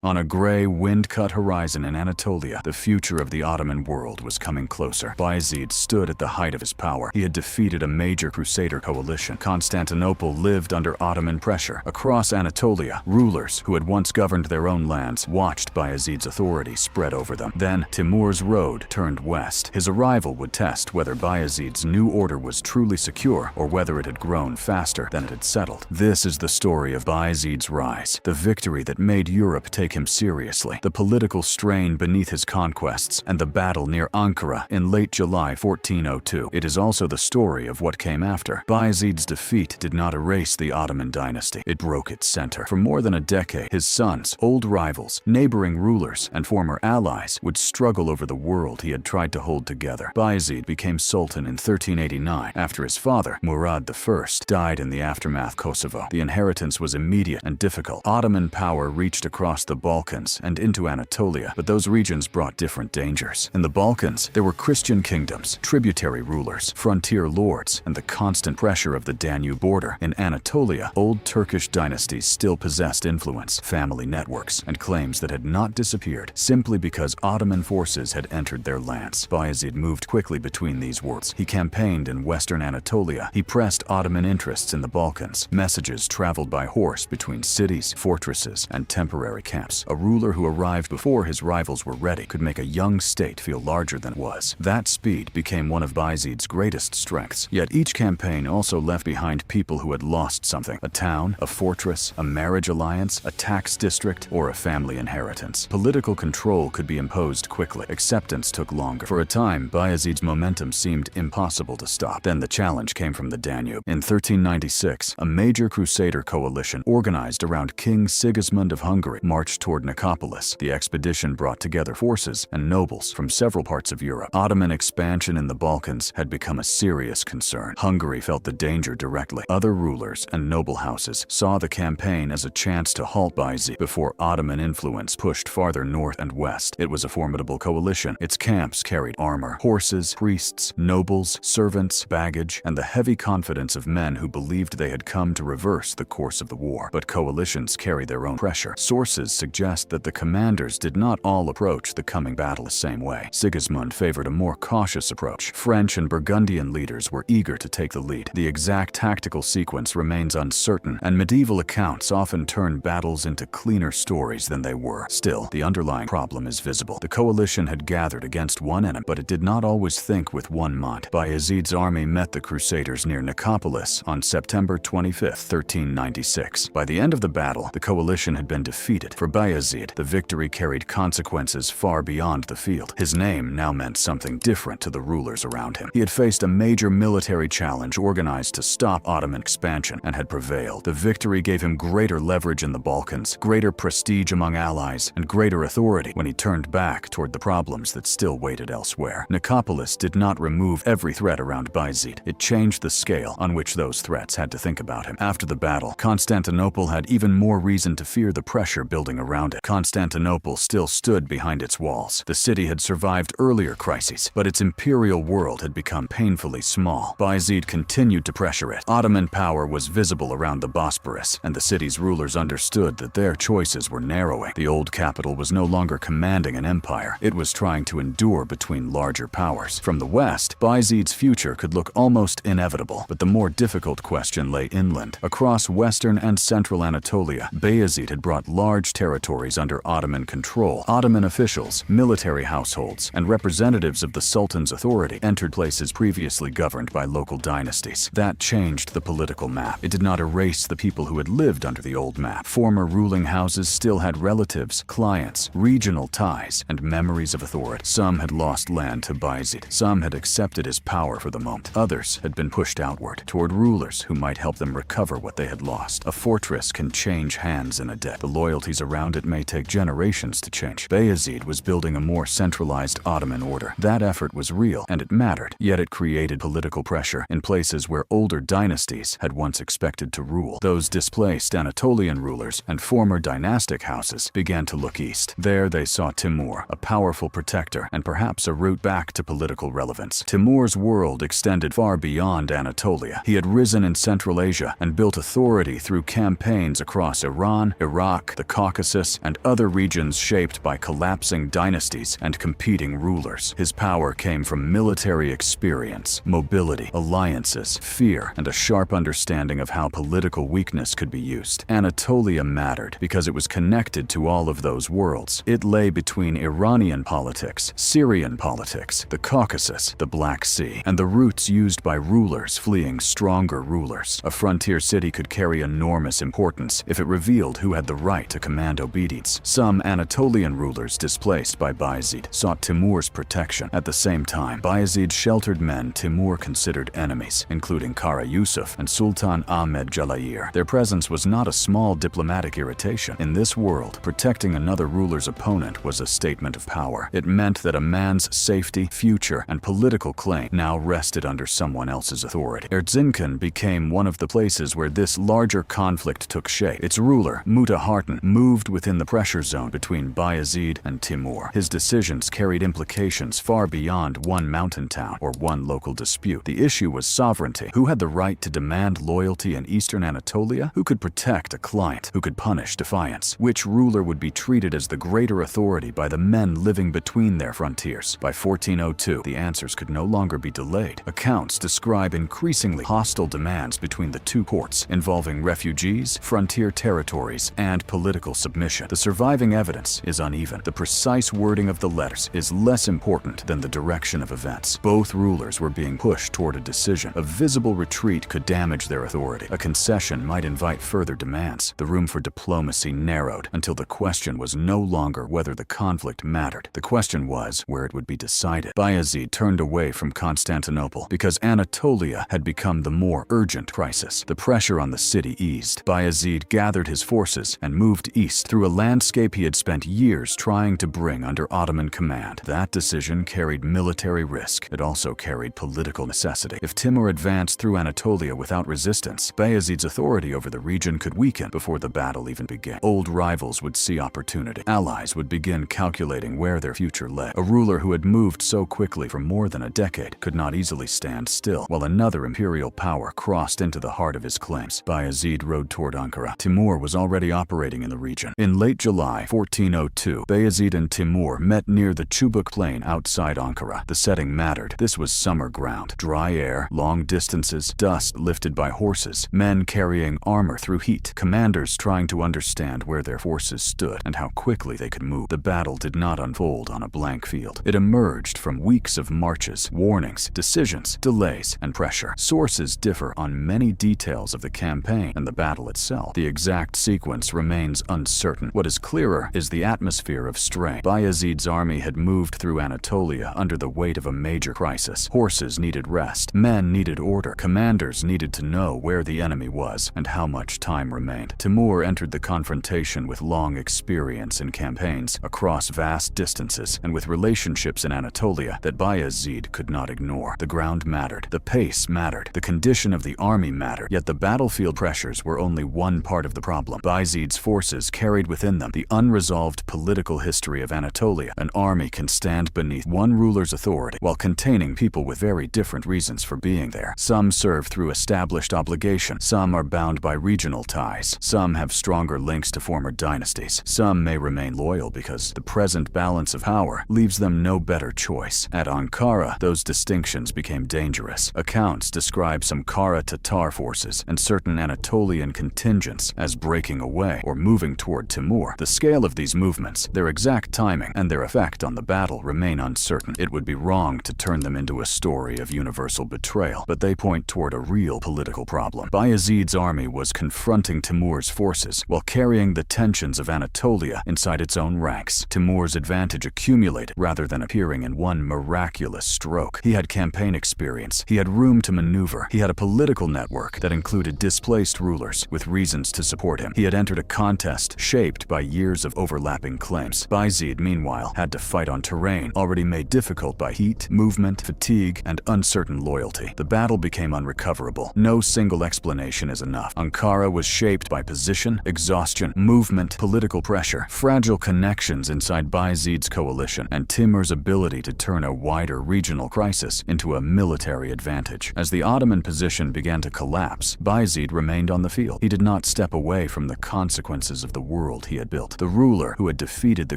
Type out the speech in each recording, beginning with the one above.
On a gray, wind-cut horizon in Anatolia, the future of the Ottoman world was coming closer. Bayezid stood at the height of his power. He had defeated a major Crusader coalition. Constantinople lived under Ottoman pressure. Across Anatolia, rulers who had once governed their own lands watched Bayezid's authority spread over them. Then, Timur's road turned west. His arrival would test whether Bayezid's new order was truly secure or whether it had grown faster than it had settled. This is the story of Bayezid's rise, the victory that made Europe take him seriously, the political strain beneath his conquests, and the battle near Ankara in late July 1402. It is also the story of what came after. Bayezid's defeat did not erase the Ottoman dynasty. It broke its center. For more than a decade, his sons, old rivals, neighboring rulers, and former allies would struggle over the world he had tried to hold together. Bayezid became sultan in 1389 after his father, Murad I, died in the aftermath Kosovo. The inheritance was immediate and difficult. Ottoman power reached across the Balkans and into Anatolia, but those regions brought different dangers. In the Balkans, there were Christian kingdoms, tributary rulers, frontier lords, and the constant pressure of the Danube border. In Anatolia, old Turkish dynasties still possessed influence, family networks, and claims that had not disappeared simply because Ottoman forces had entered their lands. Bayezid moved quickly between these worlds. He campaigned in western Anatolia. He pressed Ottoman interests in the Balkans. Messages traveled by horse between cities, fortresses, and temporary camps. A ruler who arrived before his rivals were ready could make a young state feel larger than it was. That speed became one of Bayezid's greatest strengths. Yet each campaign also left behind people who had lost something: a town, a fortress, a marriage alliance, a tax district, or a family inheritance. Political control could be imposed quickly. Acceptance took longer. For a time, Bayezid's momentum seemed impossible to stop. Then the challenge came from the Danube. In 1396, a major Crusader coalition organized around King Sigismund of Hungary marched toward Nicopolis. The expedition brought together forces and nobles from several parts of Europe. Ottoman expansion in the Balkans had become a serious concern. Hungary felt the danger directly. Other rulers and noble houses saw the campaign as a chance to halt Bayezid before Ottoman influence pushed farther north and west. It was a formidable coalition. Its camps carried armor, horses, priests, nobles, servants, baggage, and the heavy confidence of men who believed they had come to reverse the course of the war. But coalitions carry their own pressure. Sources suggest that the commanders did not all approach the coming battle the same way. Sigismund favored a more cautious approach. French and Burgundian leaders were eager to take the lead. The exact tactical sequence remains uncertain, and medieval accounts often turn battles into cleaner stories than they were. Still, the underlying problem is visible. The coalition had gathered against one enemy, but it did not always think with one mind. Bayezid's army met the Crusaders near Nicopolis on September 25, 1396. By the end of the battle, the coalition had been defeated. For Bayezid, the victory carried consequences far beyond the field. His name now meant something different to the rulers around him. He had faced a major military challenge organized to stop Ottoman expansion and had prevailed. The victory gave him greater leverage in the Balkans, greater prestige among allies, and greater authority when he turned back toward the problems that still waited elsewhere. Nicopolis did not remove every threat around Bayezid. It changed the scale on which those threats had to think about him. After the battle, Constantinople had even more reason to fear the pressure building around it. Constantinople still stood behind its walls. The city had survived earlier crises, but its imperial world had become painfully small. Bayezid continued to pressure it. Ottoman power was visible around the Bosporus, and the city's rulers understood that their choices were narrowing. The old capital was no longer commanding an empire. It was trying to endure between larger powers. From the west, Bayezid's future could look almost inevitable, but the more difficult question lay inland. Across western and central Anatolia, Bayezid had brought large territories under Ottoman control. Ottoman officials, military households, and representatives of the Sultan's authority entered places previously governed by local dynasties. That changed the political map. It did not erase the people who had lived under the old map. Former ruling houses still had relatives, clients, regional ties, and memories of authority. Some had lost land to Bayezid. Some had accepted his power for the moment. Others had been pushed outward, toward rulers who might help them recover what they had lost. A fortress can change hands in a day. The loyalties around it may take generations to change. Bayezid was building a more centralized Ottoman order. That effort was real, and it mattered, yet it created political pressure in places where older dynasties had once expected to rule. Those displaced Anatolian rulers and former dynastic houses began to look east. There they saw Timur, a powerful protector and perhaps a route back to political relevance. Timur's world extended far beyond Anatolia. He had risen in Central Asia and built authority through campaigns across Iran, Iraq, the Caucasus, Caucasus, and other regions shaped by collapsing dynasties and competing rulers. His power came from military experience, mobility, alliances, fear, and a sharp understanding of how political weakness could be used. Anatolia mattered because it was connected to all of those worlds. It lay between Iranian politics, Syrian politics, the Caucasus, the Black Sea, and the routes used by rulers fleeing stronger rulers. A frontier city could carry enormous importance if it revealed who had the right to command obedience. Some Anatolian rulers displaced by Bayezid sought Timur's protection. At the same time, Bayezid sheltered men Timur considered enemies, including Kara Yusuf and Sultan Ahmed Jalayir. Their presence was not a small diplomatic irritation. In this world, protecting another ruler's opponent was a statement of power. It meant that a man's safety, future, and political claim now rested under someone else's authority. Erzincan became one of the places where this larger conflict took shape. Its ruler, Muta Hartan, moved within the pressure zone between Bayezid and Timur. His decisions carried implications far beyond one mountain town or one local dispute. The issue was sovereignty. Who had the right to demand loyalty in eastern Anatolia? Who could protect a client? Who could punish defiance? Which ruler would be treated as the greater authority by the men living between their frontiers? By 1402, the answers could no longer be delayed. Accounts describe increasingly hostile demands between the two courts, involving refugees, frontier territories, and political submission. The surviving evidence is uneven. The precise wording of the letters is less important than the direction of events. Both rulers were being pushed toward a decision. A visible retreat could damage their authority. A concession might invite further demands. The room for diplomacy narrowed until the question was no longer whether the conflict mattered. The question was where it would be decided. Bayezid turned away from Constantinople because Anatolia had become the more urgent crisis. The pressure on the city eased. Bayezid gathered his forces and moved east through a landscape he had spent years trying to bring under Ottoman command. That decision carried military risk. It also carried political necessity. If Timur advanced through Anatolia without resistance, Bayezid's authority over the region could weaken before the battle even began. Old rivals would see opportunity. Allies would begin calculating where their future lay. A ruler who had moved so quickly for more than a decade could not easily stand still, while another imperial power crossed into the heart of his claims. Bayezid rode toward Ankara. Timur was already operating in the region. In late July 1402, Bayezid and Timur met near the Chubuk plain outside Ankara. The setting mattered. This was summer ground. Dry air, long distances, dust lifted by horses, men carrying armor through heat, commanders trying to understand where their forces stood and how quickly they could move. The battle did not unfold on a blank field. It emerged from weeks of marches, warnings, decisions, delays, and pressure. Sources differ on many details of the campaign and the battle itself. The exact sequence remains uncertain. What is clearer is the atmosphere of strain. Bayezid's army had moved through Anatolia under the weight of a major crisis. Horses needed rest. Men needed order. Commanders needed to know where the enemy was and how much time remained. Timur entered the confrontation with long experience in campaigns across vast distances and with relationships in Anatolia that Bayezid could not ignore. The ground mattered. The pace mattered. The condition of the army mattered. Yet the battlefield pressures were only one part of the problem. Bayezid's forces carried within them the unresolved political history of Anatolia. An army can stand beneath one ruler's authority while containing people with very different reasons for being there. Some serve through established obligation. Some are bound by regional ties. Some have stronger links to former dynasties. Some may remain loyal because the present balance of power leaves them no better choice. At Ankara, those distinctions became dangerous. Accounts describe some Kara Tatar forces and certain Anatolian contingents as breaking away or moving toward Timur. The scale of these movements, their exact timing, and their effect on the battle remain uncertain. It would be wrong to turn them into a story of universal betrayal, but they point toward a real political problem. Bayezid's army was confronting Timur's forces while carrying the tensions of Anatolia inside its own ranks. Timur's advantage accumulated rather than appearing in one miraculous stroke. He had campaign experience. He had room to maneuver. He had a political network that included displaced rulers with reasons to support him. He had entered a contest shaped by years of overlapping claims. Bayezid, meanwhile, had to fight on terrain already made difficult by heat, movement, fatigue, and uncertain loyalty. The battle became unrecoverable. No single explanation is enough. Ankara was shaped by position, exhaustion, movement, political pressure, fragile connections inside Bayezid's coalition, and Timur's ability to turn a wider regional crisis into a military advantage. As the Ottoman position began to collapse, Bayezid remained on the field. He did not step away from the consequences of the world world he had built. The ruler who had defeated the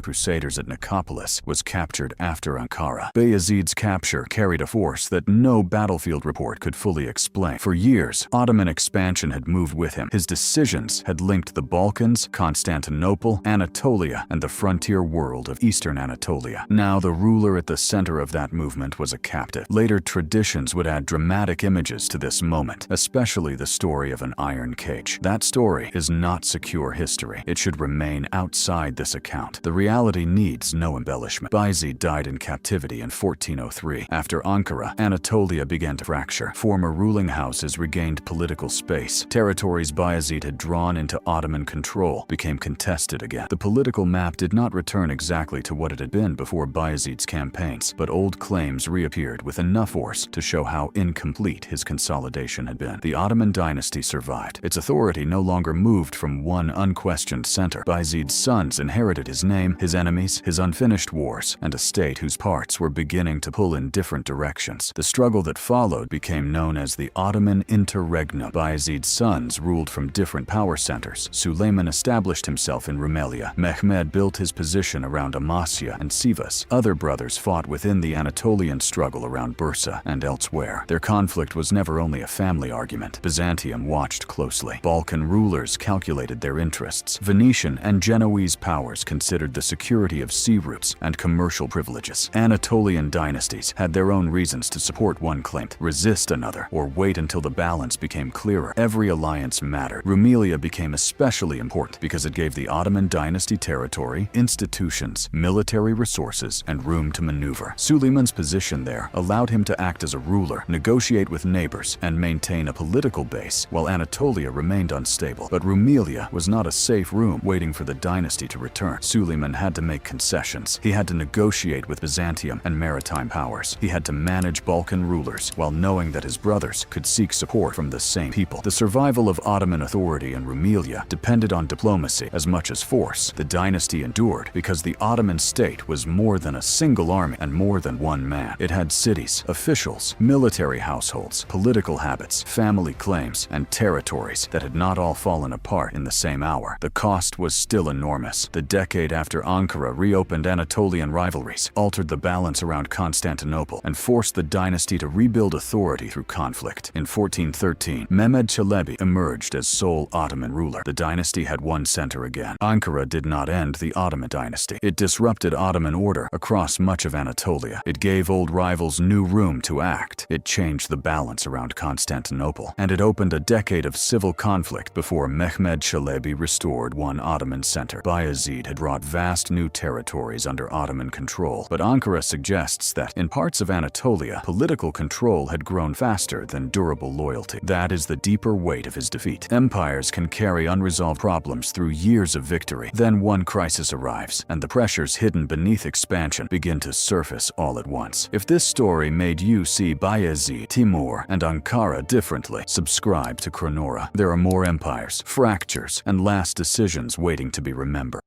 Crusaders at Nicopolis was captured after Ankara. Bayezid's capture carried a force that no battlefield report could fully explain. For years, Ottoman expansion had moved with him. His decisions had linked the Balkans, Constantinople, Anatolia, and the frontier world of eastern Anatolia. Now the ruler at the center of that movement was a captive. Later traditions would add dramatic images to this moment, especially the story of an iron cage. That story is not secure history. It should remain outside this account. The reality needs no embellishment. Bayezid died in captivity in 1403. After Ankara, Anatolia began to fracture. Former ruling houses regained political space. Territories Bayezid had drawn into Ottoman control became contested again. The political map did not return exactly to what it had been before Bayezid's campaigns, but old claims reappeared with enough force to show how incomplete his consolidation had been. The Ottoman dynasty survived. Its authority no longer moved from one unquestioned center. Bayezid's sons inherited his name, his enemies, his unfinished wars, and a state whose parts were beginning to pull in different directions. The struggle that followed became known as the Ottoman Interregnum. Bayezid's sons ruled from different power centers. Suleiman established himself in Rumelia. Mehmed built his position around Amasya and Sivas. Other brothers fought within the Anatolian struggle around Bursa and elsewhere. Their conflict was never only a family argument. Byzantium watched closely. Balkan rulers calculated their interests. Venetian and Genoese powers considered the security of sea routes and commercial privileges. Anatolian dynasties had their own reasons to support one claimant, resist another, or wait until the balance became clearer. Every alliance mattered. Rumelia became especially important because it gave the Ottoman dynasty territory, institutions, military resources, and room to maneuver. Suleiman's position there allowed him to act as a ruler, negotiate with neighbors, and maintain a political base, while Anatolia remained unstable. But Rumelia was not a safe room waiting for the dynasty to return. Suleiman had to make concessions. He had to negotiate with Byzantium and maritime powers. He had to manage Balkan rulers while knowing that his brothers could seek support from the same people. The survival of Ottoman authority in Rumelia depended on diplomacy as much as force. The dynasty endured because the Ottoman state was more than a single army and more than one man. It had cities, officials, military households, political habits, family claims, and territories that had not all fallen apart in the same hour. The cost was still enormous. The decade after Ankara reopened Anatolian rivalries, altered the balance around Constantinople, and forced the dynasty to rebuild authority through conflict. In 1413, Mehmed Çelebi emerged as sole Ottoman ruler. The dynasty had one center again. Ankara did not end the Ottoman dynasty. It disrupted Ottoman order across much of Anatolia. It gave old rivals new room to act. It changed the balance around Constantinople, and it opened a decade of civil conflict before Mehmed Çelebi restored one Ottoman center. Bayezid had brought vast new territories under Ottoman control, but Ankara suggests that, in parts of Anatolia, political control had grown faster than durable loyalty. That is the deeper weight of his defeat. Empires can carry unresolved problems through years of victory. Then one crisis arrives, and the pressures hidden beneath expansion begin to surface all at once. If this story made you see Bayezid, Timur, and Ankara differently, subscribe to Chronora. There are more empires, fractures, and last decisions waiting to be remembered.